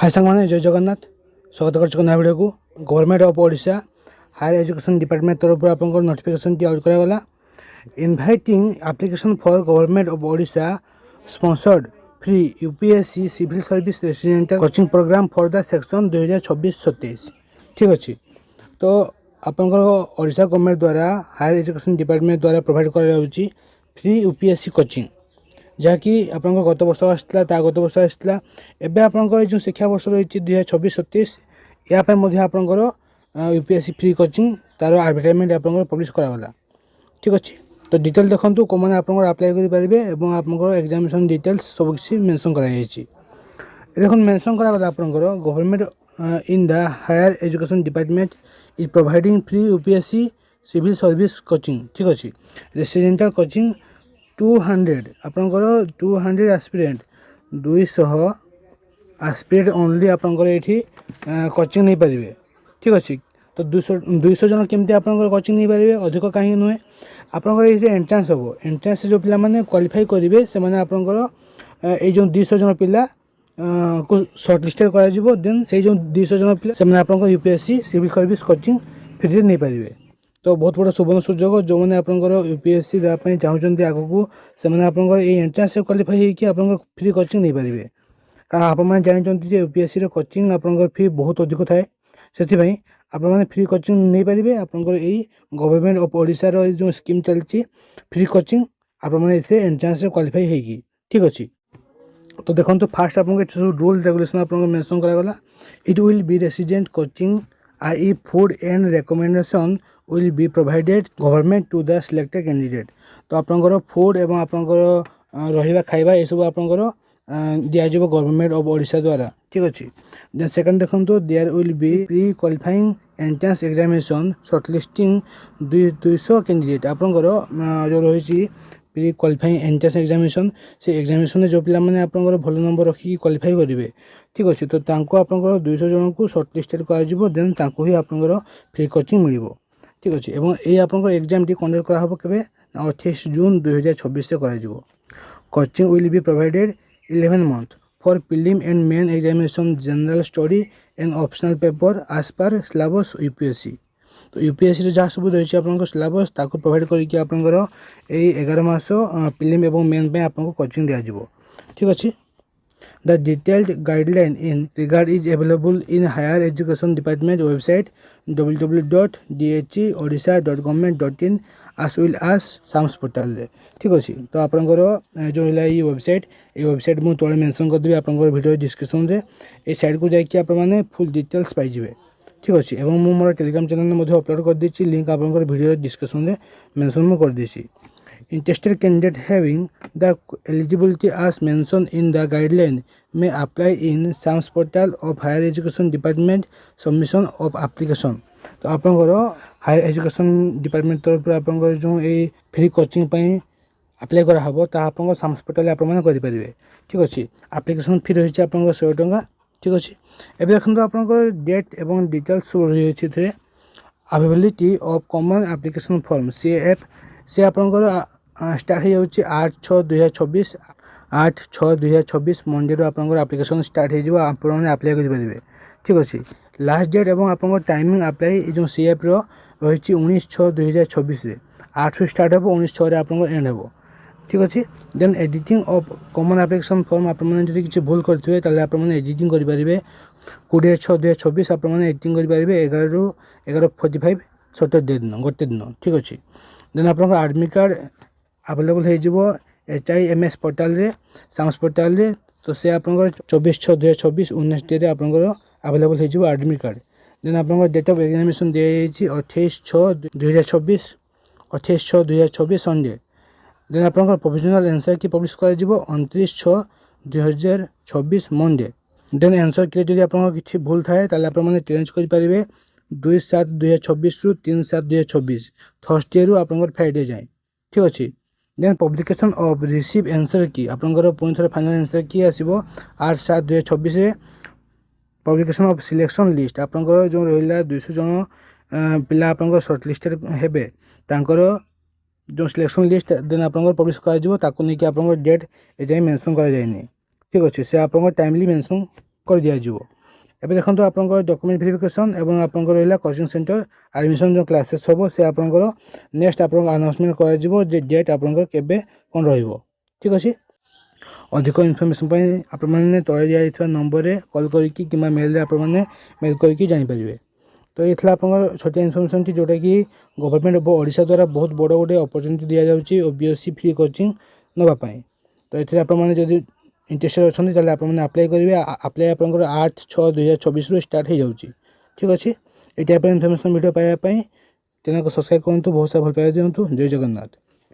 हाय सांगमाने जय जगन्नाथ स्वागत कर भिडियो को government of Odisha higher education department तरफ आप नोटिफिकेशन टी आउट करागला inviting application for government of Odisha sponsored free UPSC civil service residential coaching program for the section 2026-27 ठीक अच्छे। तो आपंकर ओडिशा गवर्नमेंट द्वारा हायर एजुकेशन डिपार्टमेंट द्वारा प्रोवाइड कर फ्री यूपीएससी कोचिंग जहाँकि आप गत वर्ष आसाला गत वर्ष आसाला एवं आपंकर जो शिक्षा वर्ष रही 2026-27 यापर आपंकर यूपीएससी फ्री कोचिंग तार एडवर्टाइजमेंट आप पब्लिश करागला ठीक अच्छे। तो डिटेल देखो कौन आप अप्लाई करेंगे और आप एग्जामिनेशन डिटेल्स सब किसी मेंशन कराई देख मेंशन करागला आपंकर government in the higher education department is providing free UPSC civil service coaching ठीक अच्छे। रेसिडेंशियल कोचिंग 200 आपंकर 200 एस्पिरेंट 200 एस्पिरेंट ओनली आपंकर ये कोचिंग नहीं पारे ठीक अच्छे। तो 200 जन केमती आपंकर कोचिंग नहीं पारे अधिक कहीं नुहे आपंकर ये एंट्रांस हम एंट्रांस जो पिला माने क्वालिफाई करेंगे से आपंकर ये जो 200 जन पिला को सर्टलिस्टेड कर देन से जो 200 जन पिला से आपंकर UPSC civil service coaching free नहीं पारे। तो बहुत बड़ा सुवर्ण सुजोग जो मैंने आपंकर यूपीएससी देवाई चाहते आगू से आपंकर ये एंट्रांस क्वालिफाई होकर आप फ्री कोचिंग नहीं पारे कारण आप जानते यूपीएससी कोचिंग आपंकर फी बहुत अधिक थाए से आपने फ्री कोचिंग नहीं पारे आपंकर यही गवर्नमेंट ऑफ ओडिशा जो स्कीम चलती फ्री कोचिंग आपने एंट्रांस क्वालिफाई होगी ठीक अच्छे। तो देखो फास्ट आपको रूल रेगुलेशन आप मेंशन करागला it will be resident coaching I food and recommendation will be provided government to the selected candidate। तो आपंकर फूड एवं आपंकर रहा खाଇବା ये सब आपंकर दिज्व गवर्नमेंट ऑफ ओडिशा द्वारा ठीक अच्छे। देन सेकंड देखो there will be pre qualifying entrance examination shortlisting 200 candidate आपंकर जो रही प्री क्वालिफाइंग एंट्रांस एग्जामिनेशन से एग्जामिनेशन जो पिला माने आपंकर भल नंबर रखिक क्वालिफाई करेंगे ठीक अच्छे। तो आपंकर 200 जन को शॉर्टलिस्टेड कर देन ही आपंकर फ्री कोचिंग मिल ठीक अच्छे। और ये आपंकर एग्जाम टी कंडक्ट कराहब के 28 जून 2026 से coaching will be provided 11 month for prelim and main examination general study and optional paper as per syllabus UPSC. तो यूपीएससी जहाँ सब रही है सिलेबस ताको प्रोवाइड करके आपंकर 11 मास प्रीलिम एवं मेन पे आपको कोचिंग दिज्व ठीक अच्छे। The detailed guideline in regard is available in Higher Education Department website www.dheodisha.government.in as well as SAMS portal ठीक अच्छे। तो आपंकर जो है ये वेबसाइट मुझे तले मेंशन करदेवी आपंकर वीडियो डिस्क्रिप्शन में ये साइट को जाकि आपने फुल डिटेल्स पाइबे ठीक अच्छे। और मुझे मोर टेलीग्राम चैनल में अपलोड कर देती लिंक आपंकर वीडियो डिस्क्रिप्शन में मेंशन कर देती। Interested candidate having the eligibility as mentioned in the guideline may apply in SAMS portal of Higher Education Department submission of application। तो आपंकर हायर एजुकेशन डिपार्टमेंट तरफ आपंकर जो ये फ्री कोचिंग अप्लाई कराहब ता आप SAMS portal आपने करेंगे ठीक अच्छे। एप्लिकेशन फी रही है आप 100 टंका ठीक अच्छे। एवं देखो आपंकर डेट एवं डिटेल्स सब रही है availability of common application form CAF से आपंकर स्टार्ट हो 8/6/2026 8/6/2026 मंडे रू आपंकर एप्लिकेशन स्टार्ट हो अप्लाई करेंगे ठीक अच्छे। लास्ट डेट एवं आपंकर टाइमिंग अप्लाई जो CAF रही 19/6/2026 8 स्टार्ट हो 19/6 आपंकर एंड हो ठीक अच्छे। Then editing of common application form आपने जो किसी भूल करेंगे आपने एडिटिंग करेंगे 20/6/2026 आपने एडिटिंग करेंगे 11/11:45 सैटरडे दिन गोटे दिन ठीक अच्छे। देन आपंकर एडमिट कार्ड अवेलेबल हो HIMS पोर्टाल रे SAMS पोर्टाल रे तो से आपंकर 24/6/2026 19 डे आपंकर अवेलेबल हो एडमिट कार्ड। देन आपंकर डेट ऑफ एग्जामिनेशन दिखाई 28/6/2026 28/6/2026 संडे। देन आपंकर प्रोविजनल आंसर की पब्लिश कर 29/6/2026 मंडे। देन आंसर के लिए आप किसी भूल थाए आपने चेंज करेंगे 2/7/2026 रू 3/7/2026 थर्सडे रू आपंकर फ्राइडे जाए ठीक अच्छे। Then publication of receive answer key आपंकर पुणी थे फाइनल आंसर की आसो 8/7/2026 पब्लिकेशन ऑफ सिलेक्शन लिस्ट आपंकर जो रहा 200 जन पिला आपंकर शॉर्टलिस्टेड हेबे तांकर जो सिलेक्शन लिस्ट देन आपंकर पब्लिश कर नहीं आपंकर डेट ए जाए मेंशन कर ठीक अच्छे से आपंकर टाइमली मेंशन कर दिया। ଏବେ ଦେଖନ୍ତୁ ଆପଣଙ୍କର ଡକ୍ୟୁମେଣ୍ଟ ଭେରିଫିକେସନ୍ ଏବଂ ଆପଣଙ୍କର ରହିଲା କୋଚିଂ ସେଣ୍ଟର ଆଡ଼ମିସନ୍ ଯେଉଁ କ୍ଲାसेସ୍ ହେବ ସେ ଆପଣଙ୍କର ନେକ୍ସଟ ଆପଣଙ୍କ ଆନାଉନ୍ସମେଣ୍ଟ କରାଯିବ ଯେ ଡେଟ୍ ଆପଣଙ୍କର କେବେ କ'ଣ ରହିବ। ଠିକ୍ ଅଛି। ଅଧିକ ଇନଫର୍ମେସନ୍ ପାଇଁ ଆପଣମାନେ ତଳେ ଦିଆଯାଇଥିବା ନମ୍ବରରେ କଲ୍ କରିକି କିମ୍ବା ମେଲ୍ରେ ଆପଣମାନେ ମେଲ୍ କରିକି ଜାଣିପାରିବେ। ତ ଏ ଥିଲା ଆପଣଙ୍କର ଛୋଟିଆ ଇନଫର୍ମେସନ୍ଟି ଯେଉଁଟାକି ଗଭର୍ଣ୍ଣମେଣ୍ଟ ଅଫ୍ ଓଡ଼ିଶା ଦ୍ୱାରା ବହୁତ ବଡ଼ ଗୋଟେ ଅପରଚ୍ୟୁନିଟି ଦିଆଯାଉଛି OBC ଫ୍ରି କୋଚିଂ ନେବା ପାଇଁ। ତ ଏଥିରେ ଆପଣମାନେ ଯଦି ଇଣ୍ଟରେଷ୍ଟେଡ଼ ଅଛନ୍ତି ତାହେଲେ ଆପଣମାନେ ଆପ୍ଲାଏ କରିବେ। ଆପ୍ଲାଏ ଆପଣଙ୍କର 8/6/2024ରୁ ଷ୍ଟାର୍ଟ ହେଇଯାଉଛି। ଠିକ୍ ଅଛି। ଏଇ ଟାଇପ୍ର ଇନଫର୍ମେସନ୍ ଭିଡ଼ିଓ ପାଇବା ପାଇଁ ଚ୍ୟାନେଲକୁ ସବସ୍କ୍ରାଇବ୍ କରନ୍ତୁ, ବହୁତ ସାରା ଭଲ ପାଇବା ଦିଅନ୍ତୁ। ଜୟ ଜଗନ୍ନାଥ।